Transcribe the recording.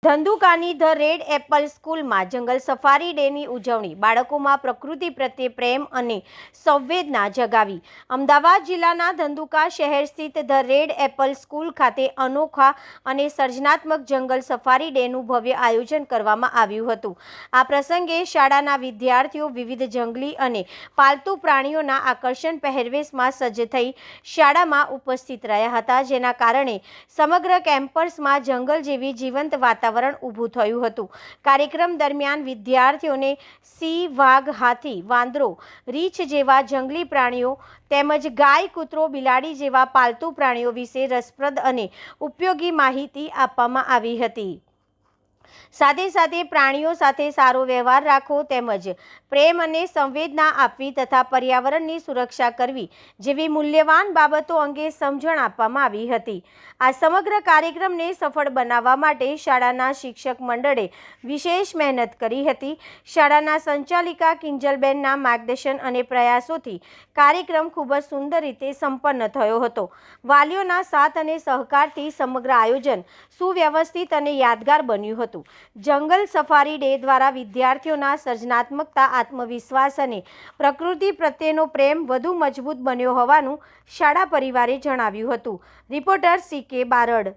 ધંધુકાની the red Apple સ્કૂલમાં જંગલ safari ડેની ઉજવણી બાળકોમાં પ્રકૃતિ પ્રત્યે પ્રેમ અને સંવેદના જગાવી। અમદાવાદ જિલ્લાના ધંધુકા શહેર સ્થિત ધ રેડ એપલ સ્કૂલ ખાતે અનોખા અને સર્જનાત્મક જંગલ સફારી ડેનું ભવ્ય આયોજન કરવામાં આવ્યું હતું। આ પ્રસંગે શાળાના વિદ્યાર્થીઓ વિવિધ જંગલી અને પાલતુ પ્રાણીઓના આકર્ષક પહેરવેશમાં સજ્જ થઈ શાળામાં ઉપસ્થિત રહ્યા હતા, જેના કારણે સમગ્ર કેમ્પસમાં જંગલ જેવી જીવંત વાતાવરણ ઊભું થયું હતું। કાર્યક્રમ દરમિયાન વિદ્યાર્થીઓને સિંહ, વાઘ, હાથી, વાંદરો, રીંછ જેવા જંગલી પ્રાણીઓ તેમજ ગાય, કૂતરો, બિલાડી જેવા પાલતુ પ્રાણીઓ વિશે રસપ્રદ અને ઉપયોગી માહિતી આપવામાં આવી હતી। સાથે સાથે પ્રાણીઓ સાથે સારો વ્યવહાર રાખવો તેમજ પ્રેમ અને સંવેદના આપવી તથા પર્યાવરણની સુરક્ષા કરવી જેવી મૂલ્યવાન બાબતો અંગે સમજણ આપવામાં આવી હતી। આ સમગ્ર કાર્યક્રમને સફળ બનાવવા માટે શાળાના શિક્ષક મંડળે વિશેષ મહેનત કરી હતી। શાળાના સંચાલિકા કિંજલબેનના માર્ગદર્શન અને પ્રયાસોથી કાર્યક્રમ ખૂબ જ સુંદર રીતે સંપન્ન થયો હતો। વાલીઓના સાથ અને સહકારથી સમગ્ર આયોજન સુવ્યવસ્થિત અને યાદગાર બન્યું હતું। જંગલ સફારી ડે દ્વારા વિદ્યાર્થીઓના સર્જનાત્મકતા, આત્મવિશ્વાસ અને પ્રકૃતિ પ્રત્યેનો પ્રેમ વધુ મજબૂત બન્યો હોવાનું શાળા પરિવારે જણાવ્યું હતું। Reporter CK Barad.